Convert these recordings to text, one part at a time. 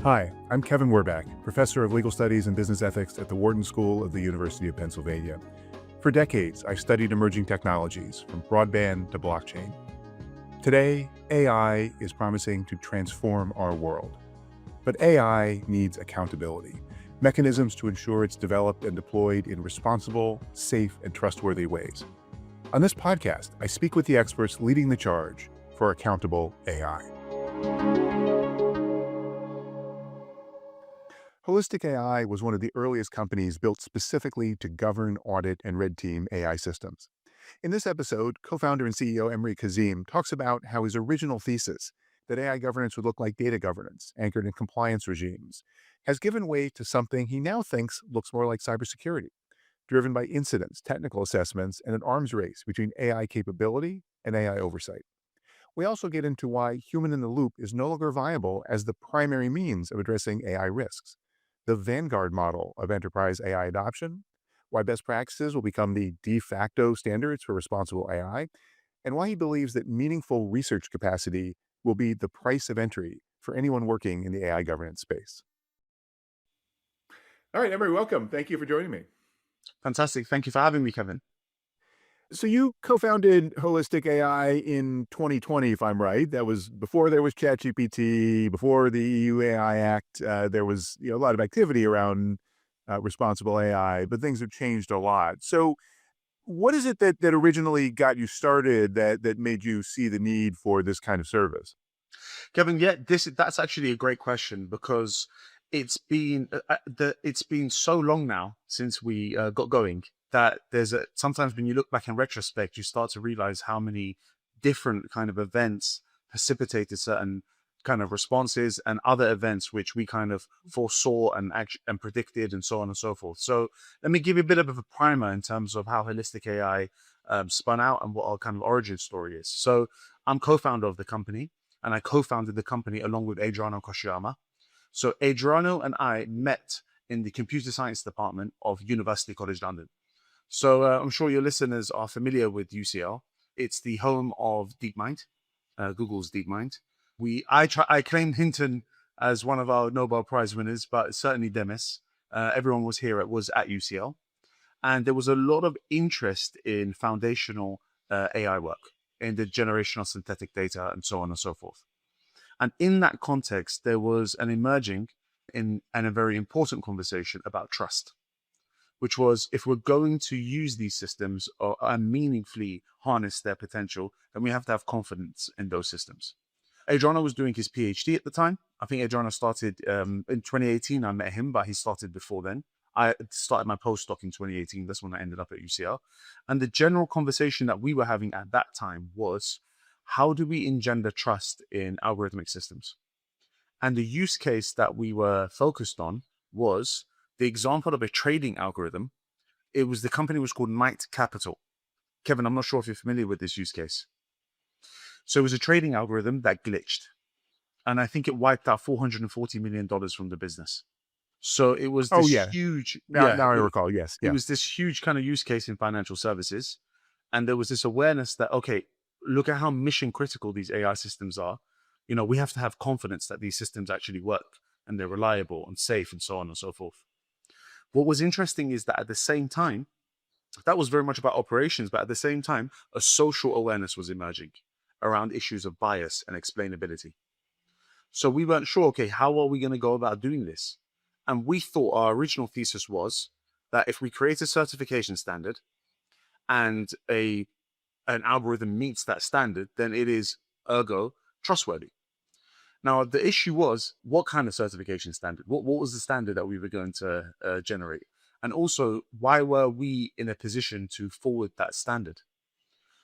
Hi, I'm Kevin Werbach, Professor of Legal Studies and Business Ethics at the Wharton School of the University of Pennsylvania. For decades, I've studied emerging technologies, from broadband to blockchain. Today, AI is promising to transform our world. But AI needs accountability, mechanisms to ensure it's developed and deployed in responsible, safe, and trustworthy ways. On this podcast, I speak with the experts leading the charge for accountable AI. Holistic AI was one of the earliest companies built specifically to govern, audit, and red team AI systems. In this episode, co-founder and CEO Emre Kazim talks about how his original thesis, that AI governance would look like data governance, anchored in compliance regimes, has given way to something he now thinks looks more like cybersecurity, driven by incidents, technical assessments, and an arms race between AI capability and AI oversight. We also get into why human in the loop is no longer viable as the primary means of addressing AI risks, the vanguard model of enterprise AI adoption, why best practices will become the de facto standards for responsible AI, and why he believes that meaningful research capacity will be the price of entry for anyone working in the AI governance space. All right, Emery, welcome. Thank you for joining me. Fantastic. Thank you for having me, Kevin. So you co-founded Holistic AI in 2020, if I'm right. That was before there was ChatGPT, before the EU AI Act. There was a lot of activity around responsible AI, but things have changed a lot. So what is it that originally got you started that made you see the need for this kind of service? Kevin, yeah, that's actually a great question because it's been so long now since we got going that sometimes when you look back in retrospect, you start to realize how many different kind of events precipitated certain kind of responses and other events which we kind of foresaw and predicted and so on and so forth. So let me give you a bit of a primer in terms of how Holistic AI spun out and what our kind of origin story is. So I'm co-founder of the company, and I co-founded the company along with Adriano Koshiyama. So Adriano and I met in the computer science department of University College London. So I'm sure your listeners are familiar with UCL. It's the home of DeepMind, Google's DeepMind. I claimed Hinton as one of our Nobel Prize winners, but certainly Demis. Everyone was at UCL, and there was a lot of interest in foundational AI work, in the generation of synthetic data, and so on and so forth. And in that context, there was an emerging and a very important conversation about trust, which was if we're going to use these systems and meaningfully harness their potential, then we have to have confidence in those systems. Adriano was doing his PhD at the time. I think Adriano started in 2018. I met him, but he started before then. I started my postdoc in 2018. That's when I ended up at UCL. And the general conversation that we were having at that time was, how do we engender trust in algorithmic systems? And the use case that we were focused on was the example of a trading algorithm. The company was called Knight Capital. Kevin, I'm not sure if you're familiar with this use case. So it was a trading algorithm that glitched. And I think it wiped out $440 million from the business. So it was this huge. Now I recall, yes. It was this huge kind of use case in financial services. And there was this awareness that, okay, look at how mission critical these AI systems are. We have to have confidence that these systems actually work and they're reliable and safe and so on and so forth. What was interesting is that at the same time, that was very much about operations, but at the same time, a social awareness was emerging around issues of bias and explainability. So we weren't sure, okay, how are we going to go about doing this? And we thought our original thesis was that if we create a certification standard and an algorithm meets that standard, then it is ergo trustworthy. Now, the issue was, what kind of certification standard? What was the standard that we were going to generate? And also, why were we in a position to forward that standard?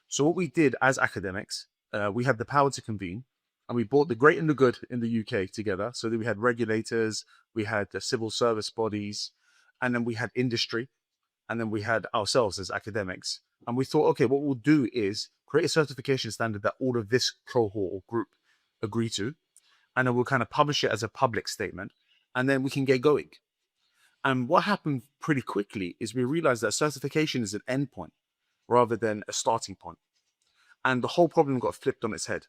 So what we did as academics, we had the power to convene, and we brought the great and the good in the UK together. So that we had regulators, we had the civil service bodies, and then we had industry, and then we had ourselves as academics. And we thought, okay, what we'll do is create a certification standard that all of this cohort or group agree to, and then we'll kind of publish it as a public statement, and then we can get going. And what happened pretty quickly is we realized that certification is an endpoint rather than a starting point. And the whole problem got flipped on its head.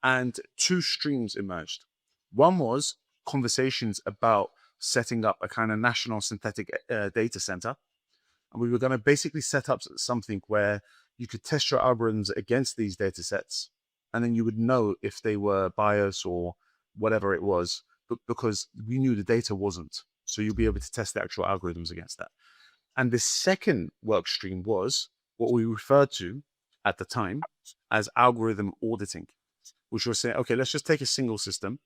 And two streams emerged. One was conversations about setting up a kind of national synthetic data center. And we were going to basically set up something where you could test your algorithms against these data sets. And then you would know if they were biased or whatever it was, because we knew the data wasn't. So you'll be able to test the actual algorithms against that. And the second work stream was what we referred to at the time as algorithm auditing, which was saying, okay, let's just take a single system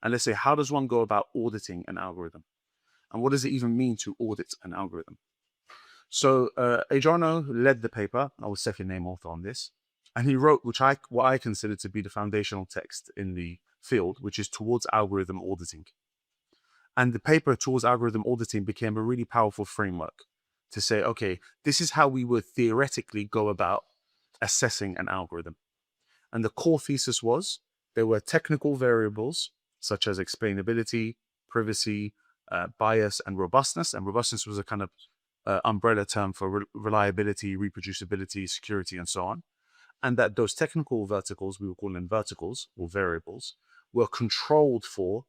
and let's say, how does one go about auditing an algorithm? And what does it even mean to audit an algorithm? So Adriano led the paper. I was second name author on this. And he wrote, what I consider to be the foundational text in the field, which is Towards Algorithm Auditing. And the paper Towards Algorithm Auditing became a really powerful framework to say, okay, this is how we would theoretically go about assessing an algorithm. And the core thesis was there were technical variables such as explainability, privacy, bias, and robustness. And robustness was a kind of umbrella term for reliability, reproducibility, security, and so on. And that those technical verticals, we will call them verticals or variables, were controlled for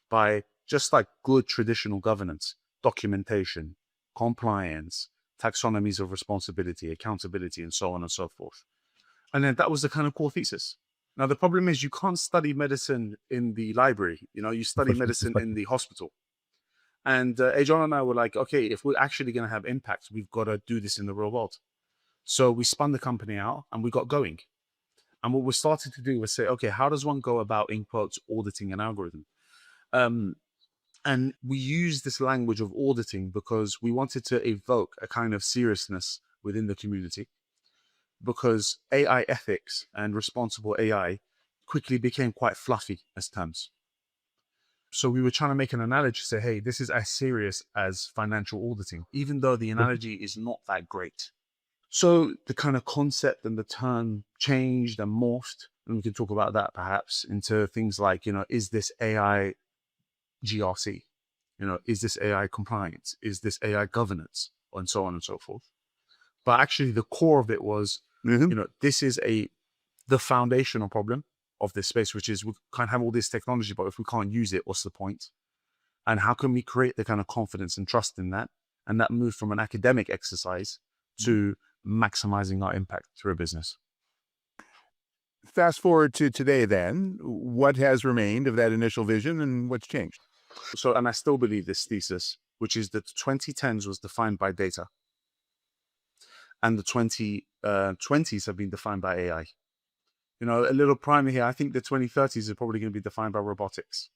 by just like good traditional governance, documentation, compliance, taxonomies of responsibility, accountability, and so on and so forth. And then that was the kind of core thesis. Now, the problem is you can't study medicine in the library. You study medicine in the hospital. And Adrian and I were like, okay, if we're actually going to have impact, we've got to do this in the real world. So we spun the company out and we got going. And what we started to do was say, okay, how does one go about, in quotes, auditing an algorithm? And we used this language of auditing because we wanted to evoke a kind of seriousness within the community, because AI ethics and responsible AI quickly became quite fluffy as terms. So we were trying to make an analogy to say, hey, this is as serious as financial auditing, even though the analogy is not that great. So the kind of concept and the term changed and morphed, and we can talk about that perhaps, into things like, is this AI GRC? Is this AI compliance? Is this AI governance? And so on and so forth. But actually the core of it was, this is the foundational problem of this space, which is we can't have all this technology, but if we can't use it, what's the point? And how can we create the kind of confidence and trust in that? And that moved from an academic exercise to maximizing our impact through a business. Fast forward to today then, what has remained of that initial vision and what's changed? So, and I still believe this thesis, which is that the 2010s was defined by data and the 2020s have been defined by AI. A little primer here, I think the 2030s are probably going to be defined by robotics,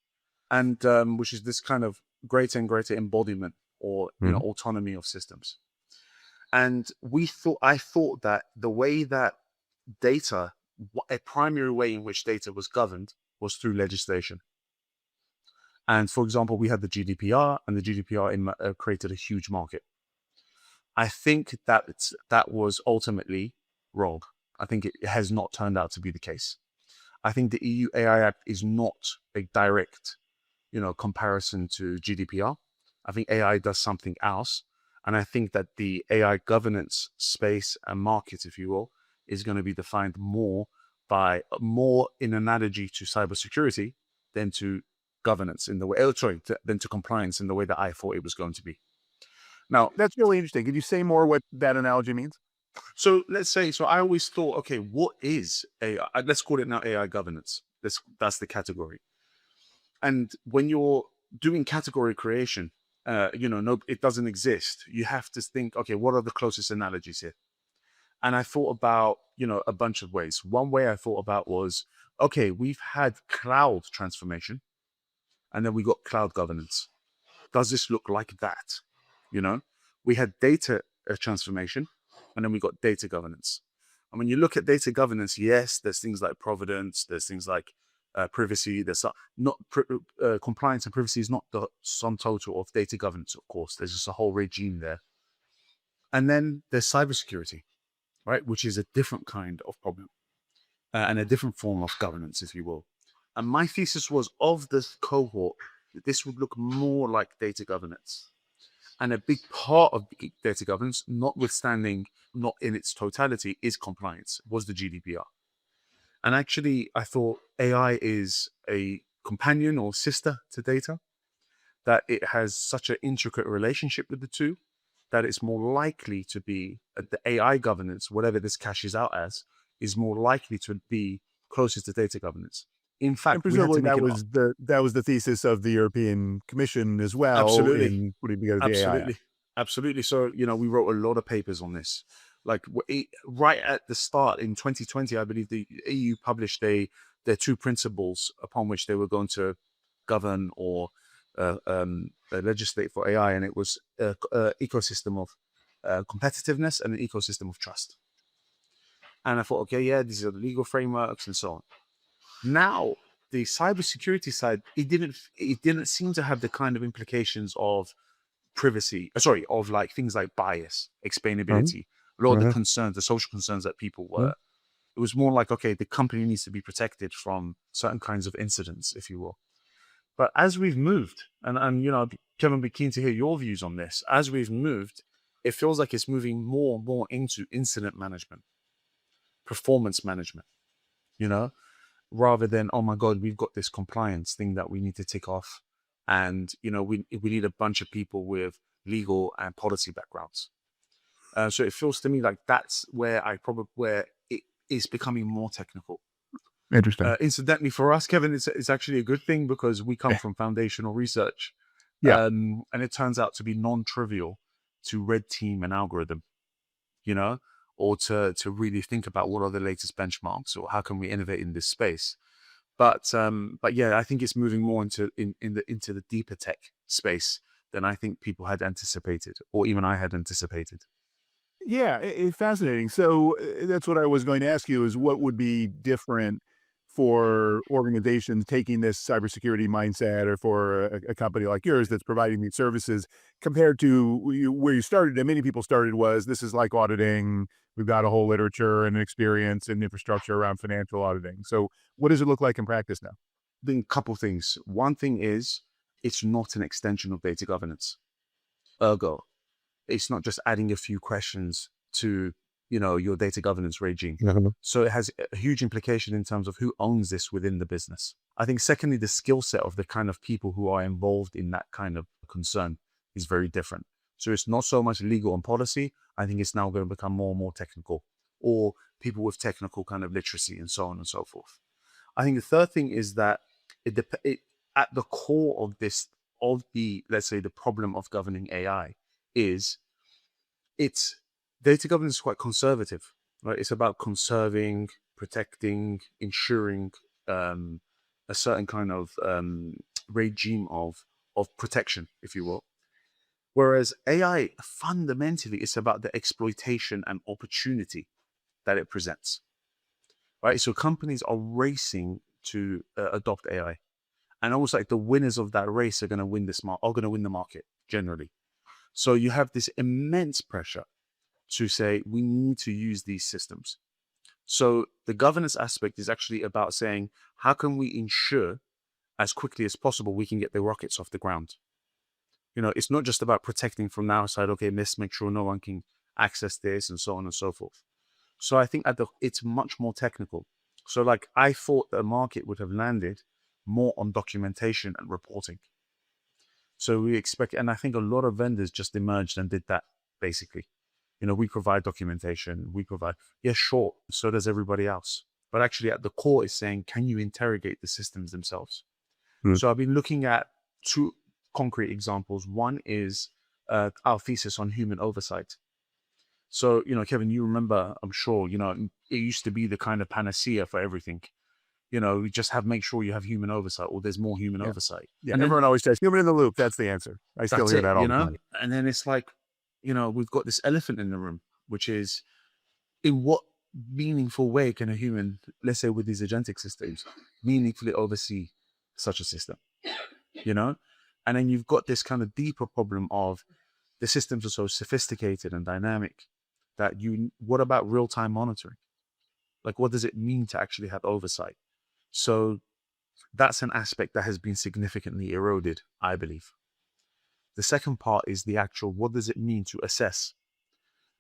and which is this kind of greater and greater embodiment or autonomy of systems. And I thought that the way that data, a primary way in which data was governed was through legislation. And for example, we had the GDPR, and the GDPR created a huge market. I think that was ultimately wrong. I think it has not turned out to be the case. I think the EU AI Act is not a direct, comparison to GDPR. I think AI does something else. And I think that the AI governance space and market, if you will, is going to be defined more in analogy to cybersecurity than to governance in the way, than to compliance in the way that I thought it was going to be. Now, that's really interesting. Could you say more what that analogy means? So let's say, I always thought, okay, what is AI? Let's call it now AI governance. That's the category. And when you're doing category creation, it doesn't exist. You have to think, okay, what are the closest analogies here? And I thought about, a bunch of ways. One way I thought about was, okay, we've had cloud transformation and then we got cloud governance. Does this look like that? We had data transformation and then we got data governance. And when you look at data governance, yes, there's things like provenance, there's things like privacy. There's not compliance and privacy is not the sum total of data governance, of course. There's just a whole regime there. And then there's cybersecurity, right, which is a different kind of problem and a different form of governance, if you will. And my thesis was, of this cohort, that this would look more like data governance. And a big part of data governance, notwithstanding not in its totality, is compliance, was the GDPR. And actually, I thought AI is a companion or sister to data. that it has such an intricate relationship with the two that it's more likely to be the AI governance, whatever this cashes out as, is more likely to be closest to data governance. In And fact, we had to presumably make an that was the thesis of the European Commission as well absolutely, in putting together the AI Act. absolutely, absolutely. So, we wrote a lot of papers on this. Like right at the start in 2020, I believe the EU published their two principles upon which they were going to govern or legislate for AI, and it was ecosystem of competitiveness and an ecosystem of trust. And I thought, okay, yeah, these are the legal frameworks and so on. Now, the cybersecurity side, it didn't seem to have the kind of implications of privacy, of like things like bias, Mhm, explainability, a lot of the mhm, concerns, the social concerns that people mhm. were. It was more like, okay, the company needs to be protected from certain kinds of incidents, if you will. But as we've moved, and Kevin, I'd be keen to hear your views on this. As we've moved, it feels like it's moving more and more into incident management, performance management, you know, rather than, oh my God, we've got this compliance thing that we need to tick off. And, we need a bunch of people with legal and policy backgrounds. So it feels to me like that's where it is becoming more technical. Interesting. Incidentally, for us, Kevin, it's actually a good thing because we come from foundational research, Yeah. and it turns out to be non-trivial to red team an algorithm, you know, or to really think about what are the latest benchmarks or how can we innovate in this space. But yeah, I think it's moving more into the deeper tech space than I think people had anticipated, or even I had anticipated. Yeah, fascinating. So that's what I was going to ask you is what would be different for organizations taking this cybersecurity mindset or for a company like yours that's providing these services compared to where you started and many people started was this is like auditing. We've got a whole literature and experience and infrastructure around financial auditing. So what does it look like in practice now? Then a couple things. One thing is it's not an extension of data governance. Ergo, it's not just adding a few questions to your data governance regime. Mhm. So it has a huge implication in terms of who owns this within the business. I think secondly, the skill set of the kind of people who are involved in that kind of concern is very different. So it's not so much legal and policy. I think it's now going to become more and more technical, or people with technical kind of literacy and so on and so forth. I think the third thing is that it at the core of this, of the, let's say, the problem of governing AI is it's data governance is quite conservative, right? It's about conserving, protecting, ensuring um, a certain kind of regime of protection, if you will. Whereas AI fundamentally is about the exploitation and opportunity that it presents, right? So companies are racing to adopt AI, and almost like the winners of that race are going to win are going to win the market generally. So you have this immense pressure to say we need to use these systems. So the governance aspect is actually about saying how can we ensure as quickly as possible we can get the rockets off the ground. It's not just about protecting from the outside. Okay, let's make sure no one can access this and so on and so forth. So I think it's much more technical. So like I thought the market would have landed more on documentation and reporting. So we expect, and I think a lot of vendors just emerged and did that basically. We provide documentation, we provide, yeah, sure, so does everybody else. But actually at the core is saying, can you interrogate the systems themselves? Mm. So I've been looking at two concrete examples. One is our thesis on human oversight. So, Kevin, you remember, I'm sure, it used to be the kind of panacea for everything. We just make sure you have human oversight or there's more human Yeah. oversight. Yeah. And then Everyone always says human in the loop. That's the answer. I still that's hear it, that all the time. and then it's like, we've got this elephant in the room, which is in what meaningful way can a human, let's say with these agentic systems, meaningfully oversee such a system, you know? And then you've got this kind of deeper problem of the systems are so sophisticated and dynamic that what about real-time monitoring? Like, what does it mean to actually have oversight? So that's an aspect that has been significantly eroded, I believe. The second part is the actual, what does it mean to assess?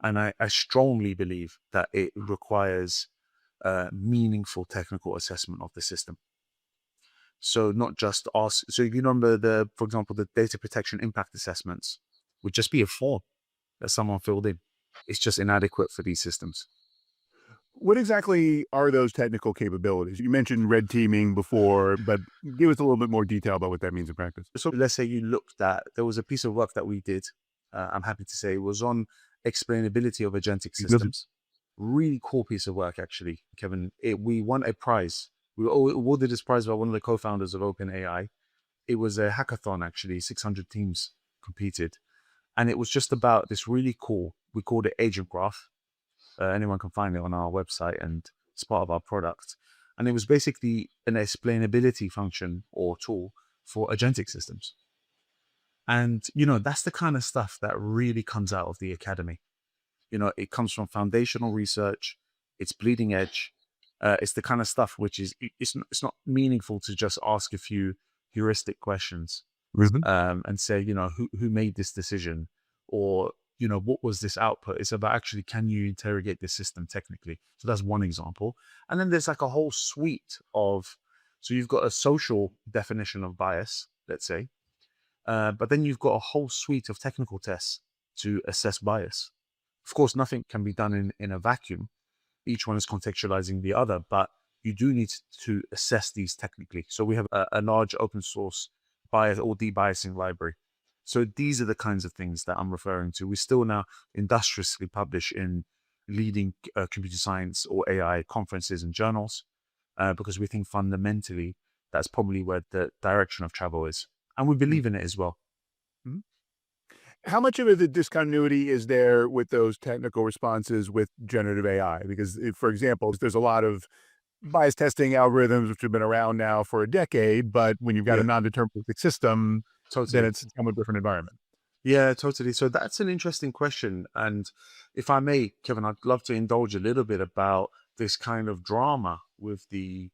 And I strongly believe that it requires meaningful technical assessment of the system. So not just ask. So if you remember for example, the data protection impact assessments would just be a form that someone filled in. It's just inadequate for these systems. What exactly are those technical capabilities? You mentioned red teaming before, but give us a little bit more detail about what that means in practice. So let's say you looked at, there was a piece of work that we did, I'm happy to say, was on explainability of agentic Mhm. systems. Really cool piece of work, actually, Kevin. We won a prize. We were awarded this prize by one of the co-founders of OpenAI. It was a hackathon, actually, 600 teams competed. And it was just about this really cool, we called it agent graph. Anyone can find it on our website and it's part of our product. And it was basically an explainability function or tool for agentic systems. And, that's the kind of stuff that really comes out of the academy. It comes from foundational research, it's bleeding edge. It's the kind of stuff which is, it's not meaningful to just ask a few heuristic questions Mhm. and say, who made this decision, or what was this output. It's about actually, can you interrogate the system technically? So that's one example. And then there's like a whole suite of, so you've got a social definition of bias, let's say, but then you've got a whole suite of technical tests to assess bias. Of course, nothing can be done in a vacuum. Each one is contextualizing the other, but you do need to assess these technically. So we have a large open source bias or debiasing library. So these are the kinds of things that I'm referring to. We still now industriously publish in leading computer science or AI conferences and journals because we think fundamentally that's probably where the direction of travel is. And we believe in it as well. Mhm. How much of a discontinuity is there with those technical responses with generative AI? Because, for example, there's a lot of bias testing algorithms which have been around now for a decade, but when you've got a Yeah, non-deterministic system, then totally. it's a somewhat different environment. Yeah, totally. So that's an interesting question. And if I may, Kevin, I'd love to indulge a little bit about this kind of drama with the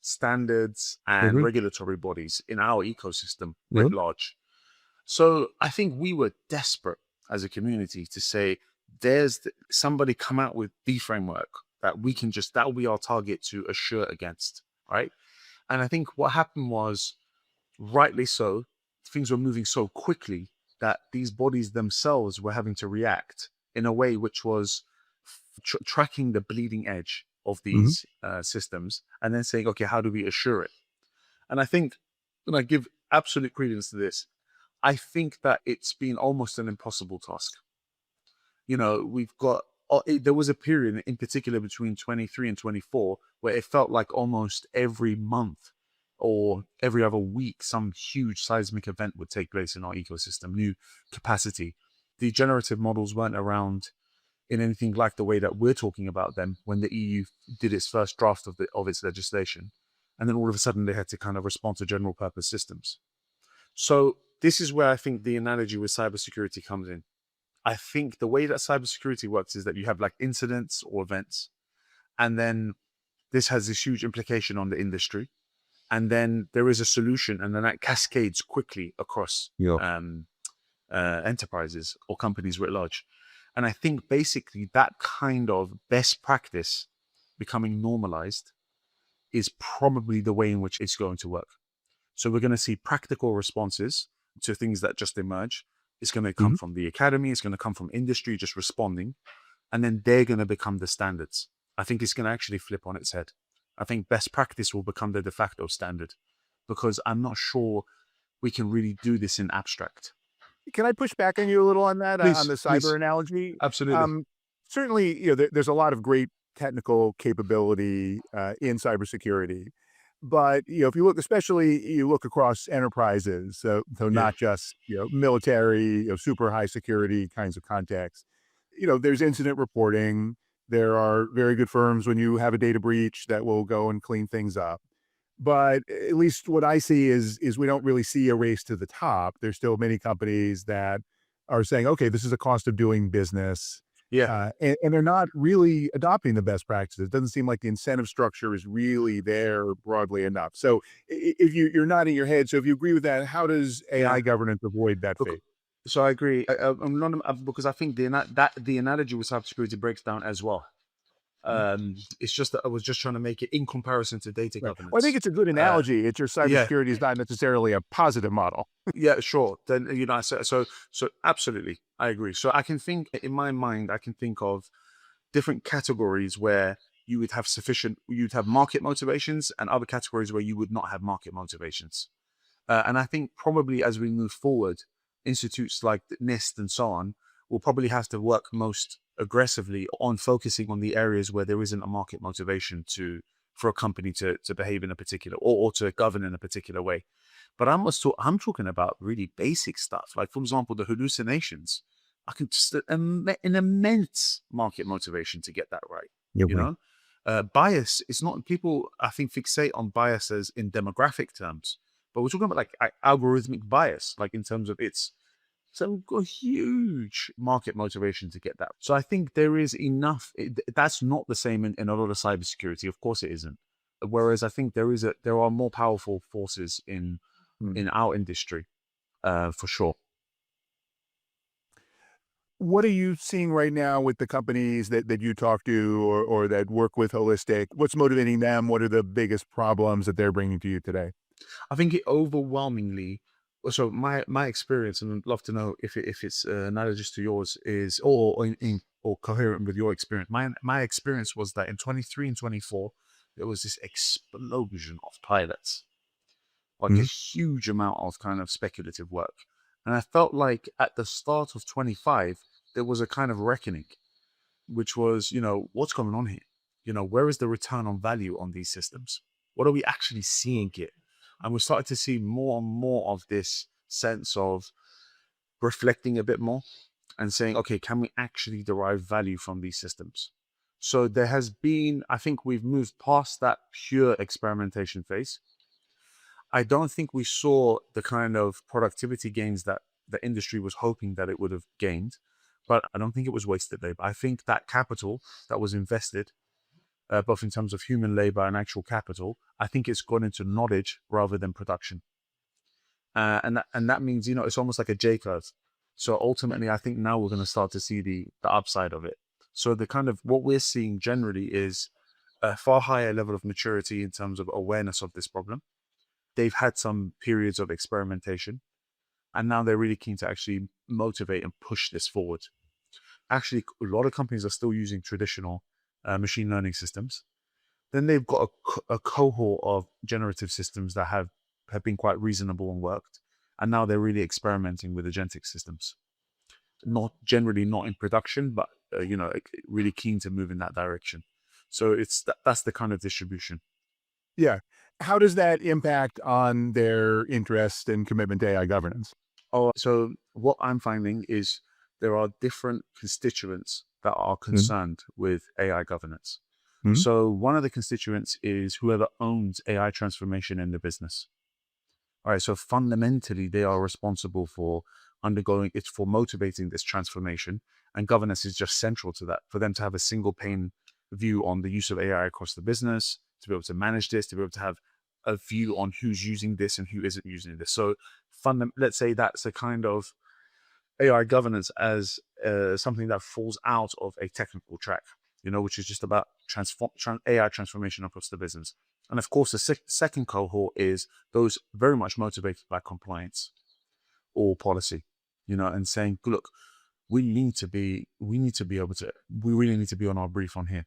standards and Mhm. regulatory bodies in our ecosystem writ Mhm. large. So I think we were desperate as a community to say, somebody come out with the framework that we can just, that will be our target to assure against, right? And I think what happened was, rightly so, things were moving so quickly that these bodies themselves were having to react in a way which was tracking the bleeding edge of Mhm. these systems and then saying, okay, how do we assure it? And I think, and I give absolute credence to this, I think that it's been almost an impossible task. We've got, there was a period in particular between 23 and 24 where it felt like almost every month or every other week, some huge seismic event would take place in our ecosystem, new capacity. The generative models weren't around in anything like the way that we're talking about them when the EU did its first draft of its legislation. And then all of a sudden they had to kind of respond to general purpose systems. So this is where I think the analogy with cybersecurity comes in. I think the way that cybersecurity works is that you have like incidents or events, and then this has this huge implication on the industry. And then there is a solution, and then that cascades quickly across Yeah. enterprises or companies writ large. And I think basically that kind of best practice becoming normalized is probably the way in which it's going to work. So we're going to see practical responses to things that just emerge. It's going to come Mhm. from the academy. It's going to come from industry just responding. And then they're going to become the standards. I think it's going to actually flip on its head. I think best practice will become the de facto standard because I'm not sure we can really do this in abstract. Can I push back on you a little on that, on Please, the cyber please. analogy? Absolutely. Um, Certainly, there's a lot of great technical capability in cybersecurity, but if you look, especially you look across enterprises, so Yeah. not just military, super high security kinds of contexts. There's incident reporting. There are very good firms when you have a data breach that will go and clean things up. But at least what I see is we don't really see a race to the top. There's still many companies that are saying, "Okay, this is a cost of doing business," Yeah. and they're not really adopting the best practices. It doesn't seem like the incentive structure is really there broadly enough. So if you're nodding your head, so if you agree with that, how does Yeah. AI governance avoid that Bec- fate? So I agree. I'm not because I think the analogy with cybersecurity breaks down as well. Mhm. It's just that I was just trying to make it in comparison to data Right. Well, I think governance. it's a good Uh, analogy. It's your yeah, cybersecurity is not necessarily a positive model. yeah, sure. Then so absolutely, I agree. So I can think in my mind, I can think of different categories where you'd have market motivations, and other categories where you would not have market motivations. And I think probably as we move forward, institutes like NIST and so on will probably have to work most aggressively on focusing on the areas where there isn't a market motivation for a company to behave in a particular or to govern in a particular way. But I'm talking about really basic stuff, like for example, the hallucinations. I can just an immense market motivation to get that right. You're You right. know, bias. It's not people. I think fixate on biases in demographic terms, but we're talking about like algorithmic bias, like in terms of so a huge market motivation to get that. So I think there is enough. That's not the same in a lot of cybersecurity. Of course, it isn't. Whereas I think there are more powerful forces Hmm. in our industry, for sure. What are you seeing right now with the companies that you talk to or that work with Holistic? What's motivating them? What are the biggest problems that they're bringing to you today? I think it overwhelmingly. So my experience, and I'd love to know if it's analogous to yours, is or coherent with your experience. My experience was that in 23 and 24, there was this explosion of pilots, like a Mhm. huge amount of kind of speculative work, and I felt like at the start of 25, there was a kind of reckoning, which was, what's going on here? Where is the return on value on these systems? What are we actually seeing here? And we started to see more and more of this sense of reflecting a bit more and saying, okay, can we actually derive value from these systems? So there has been, I think we've moved past that pure experimentation phase. I don't think we saw the kind of productivity gains that the industry was hoping that it would have gained, but I don't think it was wasted labor. I think that capital that was invested, both in terms of human labor and actual capital, I think it's gone into knowledge rather than production. And that means, it's almost like a J curve. So ultimately, I think now we're going to start to see the upside of it. So the kind of what we're seeing generally is a far higher level of maturity in terms of awareness of this problem. They've had some periods of experimentation, and now they're really keen to actually motivate and push this forward. Actually, a lot of companies are still using traditional machine learning systems. Then they've got a cohort of generative systems that have been quite reasonable and worked, and now they're really experimenting with agentic systems. Not generally not in production, but really keen to move in that direction. So that's the kind of distribution. Yeah. How does that impact on their interest and commitment to AI governance? Oh, so what I'm finding is there are different constituents that are Mhm. concerned with AI governance. Mhm. So one of the constituents is whoever owns AI transformation in the business. All right. So fundamentally, they are responsible for for motivating this transformation. And governance is just central to that for them to have a single pane view on the use of AI across the business, to be able to manage this, to be able to have a view on who's using this and who isn't using this. So let's say that's a kind of AI governance as something that falls out of a technical track, which is just about AI transformation across the business. And of course, the second cohort is those very much motivated by compliance or policy, and saying, look, we really need to be on our brief on here.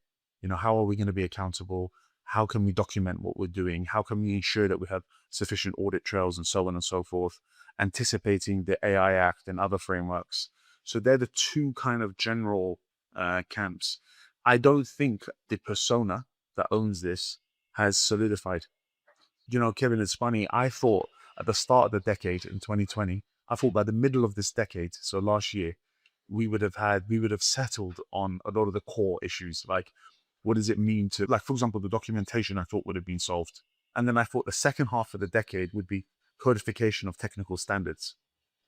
How are we going to be accountable? How can we document what we're doing? How can we ensure that we have sufficient audit trails and so on and so forth, anticipating the AI Act and other frameworks? So they're the two kind of general camps. I don't think the persona that owns this has solidified. Kevin, it's funny. I thought at the start of the decade in 2020, I thought by the middle of this decade, so last year, we would have settled on a lot of the core issues. Like, what does it mean to, like, for example, the documentation I thought would have been solved. And then I thought the second half of the decade would be codification of technical standards.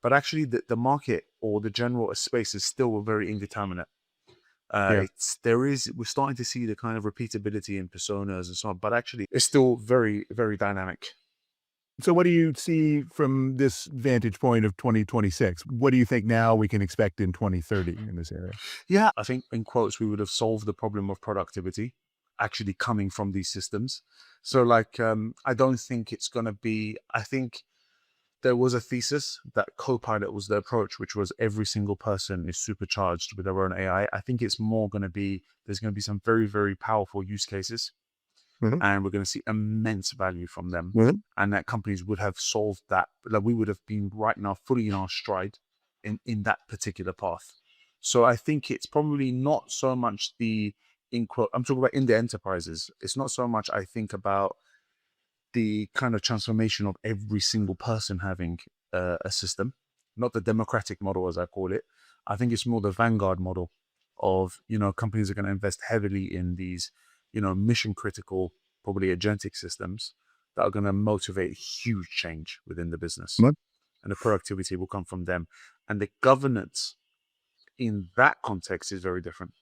But actually, the market or the general space is still very indeterminate. Yeah. We're starting to see the kind of repeatability in personas and so on, but actually, it's still very, very dynamic. So what do you see from this vantage point of 2026? What do you think now we can expect in 2030 in this area? Yeah, I think in quotes, we would have solved the problem of productivity actually coming from these systems. So like, I don't think it's going to be, I think there was a thesis that copilot was the approach, which was every single person is supercharged with their own AI. I think it's more going to be, there's going to be some very, very powerful use cases, Mhm. and we're going to see immense value from them. Mhm. And that companies would have solved that. Like we would have been right now fully in our stride in that particular path. So I think it's probably not so much the in quote, I'm talking about in the enterprises. It's not so much I think about the kind of transformation of every single person having a system, not the democratic model as I call it. I think it's more the vanguard model of, companies are going to invest heavily in these, mission critical, probably agentic systems that are going to motivate huge change within the business, What? and the productivity will come from them. And the governance in that context is very different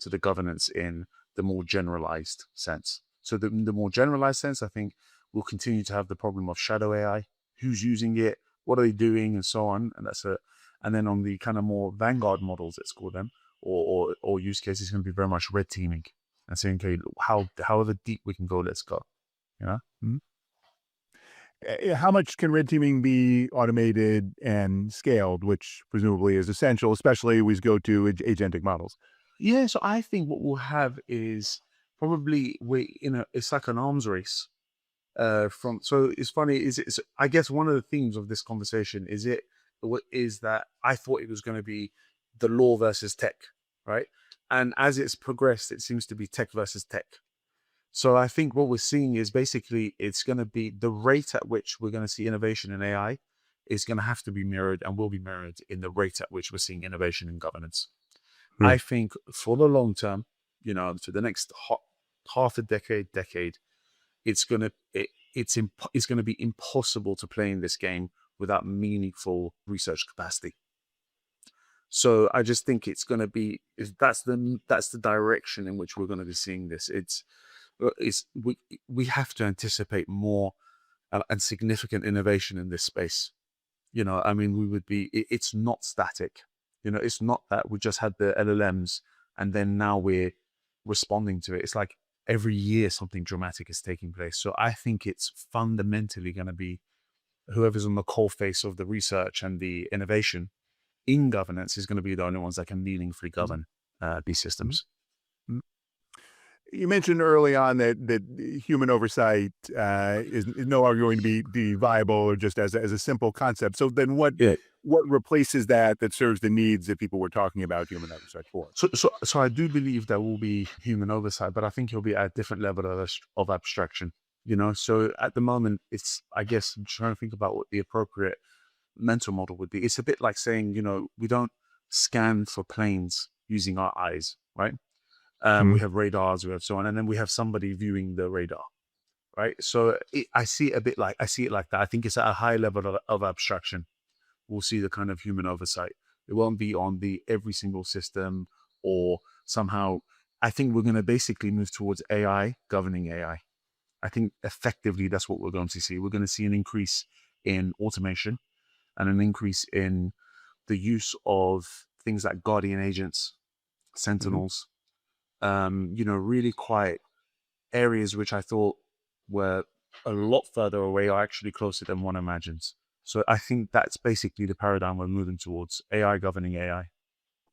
to the governance in the more generalized sense. So the more generalized sense, I think we'll continue to have the problem of shadow AI, who's using it, what are they doing, and so on. And then on the kind of more vanguard models, let's call them, or use cases, it's going to be very much red teaming and saying, okay, however deep we can go, let's go. You know? Mhm. How much can red teaming be automated and scaled, which presumably is essential, especially as we go to agentic models? Yeah. So I think what we'll have is probably it's like an arms race from so it's funny is I guess one of the themes of this conversation what is that I thought it was going to be the law versus tech, right? And as it's progressed, it seems to be tech versus tech. So I think what we're seeing is basically it's going to be the rate at which we're going to see innovation in AI is going to have to be mirrored and will be mirrored in the rate at which we're seeing innovation in governance. Hmm. I think for the long term, for the next half a decade, it's gonna it's gonna be impossible to play in this game without meaningful research capacity. So I just think it's gonna be that's the direction in which we're gonna be seeing this. It's we have to anticipate more and significant innovation in this space. I mean, it's not static. It's not that we just had the LLMs and then now we're responding to it. It's like every year something dramatic is taking place. So I think it's fundamentally going to be whoever's on the coal face of the research and the innovation in governance is going to be the only ones that can meaningfully Mhm. govern these Mhm. systems. Mhm. You mentioned early on that human oversight is no longer going to be viable or just as a simple concept. So then, Yeah. what replaces that serves the needs that people were talking about human oversight for? So I do believe there will be human oversight, but I think it'll be at a different level of abstraction. So at the moment, it's I guess I'm trying to think about what the appropriate mental model would be. It's a bit like saying, we don't scan for planes using our eyes, right? We Mhm. have radars, we have so on, and then we have somebody viewing the radar, right? So I see it like that. I think it's at a high level of abstraction. We'll see the kind of human oversight. It won't be on the every single system or somehow. I think we're going to basically move towards AI governing AI. I think effectively that's what we're going to see. We're going to see an increase in automation and an increase in the use of things like guardian agents, Mhm. sentinels, really quite areas which I thought were a lot further away are actually closer than one imagines. So I think that's basically the paradigm we're moving towards, AI governing AI.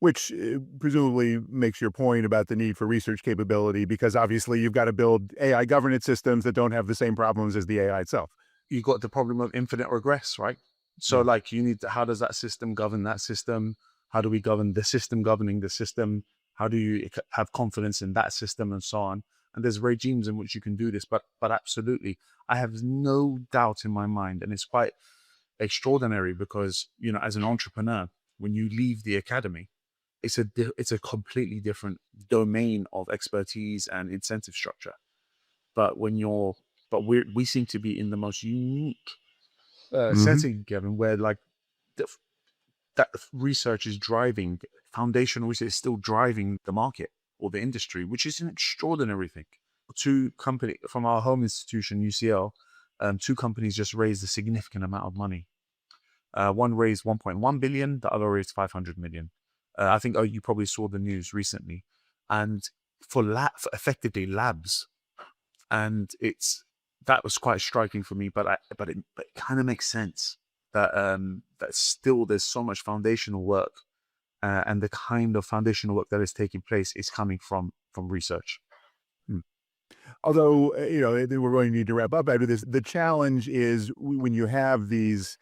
Which presumably makes your point about the need for research capability, because obviously you've got to build AI governance systems that don't have the same problems as the AI itself. You got the problem of infinite regress, right? So Yeah. like how does that system govern that system? How do we govern the system governing the system? How do you have confidence in that system and so on? And there's regimes in which you can do this, but absolutely, I have no doubt in my mind, and it's quite extraordinary because as an entrepreneur, when you leave the academy, it's a completely different domain of expertise and incentive structure. But when you're but we seem to be in the most unique Mhm. setting, Kevin, where like the, that research is driving foundational research is still driving the market or the industry, which is an extraordinary thing. Two company from our home institution, UCL, two companies just raised a significant amount of money. One raised 1.1 billion, the other raised 500 million. I think you probably saw the news recently, and for effectively labs, and that was quite striking for me. But it kind of makes sense that that still there's so much foundational work, and the kind of foundational work that is taking place is coming from research. Although, we're going to need to wrap up after this. The challenge is when you have these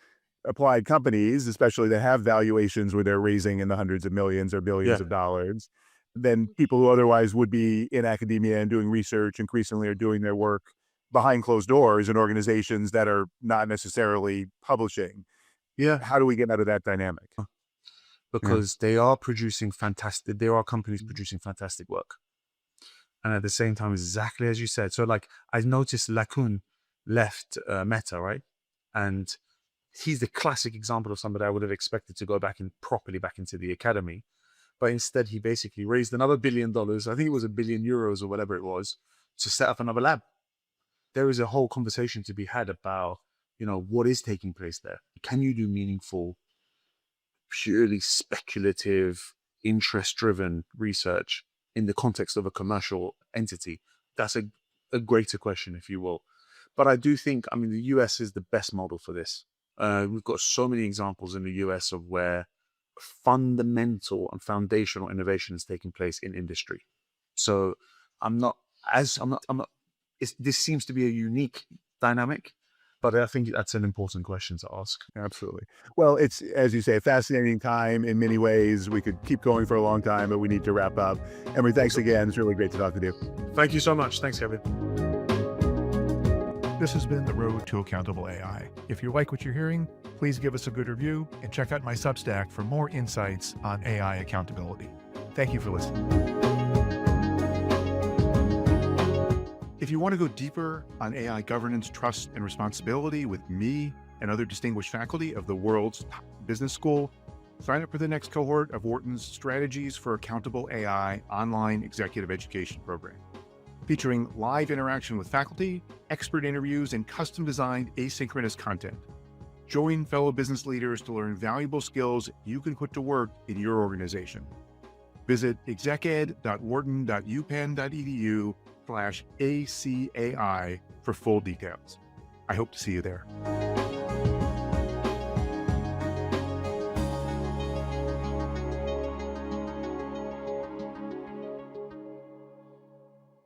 applied companies, especially that have valuations where they're raising in the hundreds of millions or billions Yeah. of dollars, then people who otherwise would be in academia and doing research increasingly are doing their work behind closed doors in organizations that are not necessarily publishing. Yeah. How do we get out of that dynamic? Because there are companies producing fantastic work. And at the same time, exactly as you said. So like I noticed LeCun left Meta, right? And he's the classic example of somebody I would have expected to go properly back into the academy. But instead, he basically raised another $1 billion. I think it was €1 billion or whatever it was, to set up another lab. There is a whole conversation to be had about, what is taking place there. Can you do meaningful, purely speculative, interest-driven research in the context of a commercial entity? That's a greater question, if you will. But I do think, the US is the best model for this. We've got so many examples in the US of where fundamental and foundational innovation is taking place in industry. So this seems to be a unique dynamic, but I think that's an important question to ask. Absolutely. Well, it's, as you say, a fascinating time in many ways. We could keep going for a long time, but we need to wrap up. Emre, thanks again. It's really great to talk with you. Thank you so much. Thanks, Kevin. This has been The Road to Accountable AI. If you like what you're hearing, please give us a good review and check out my Substack for more insights on AI accountability. Thank you for listening. If you want to go deeper on AI governance, trust, and responsibility with me and other distinguished faculty of the world's top business school, sign up for the next cohort of Wharton's Strategies for Accountable AI online executive education program, featuring live interaction with faculty, expert interviews, and custom-designed asynchronous content. Join fellow business leaders to learn valuable skills you can put to work in your organization. Visit execed.wharton.upenn.edu/ACAI for full details. I hope to see you there.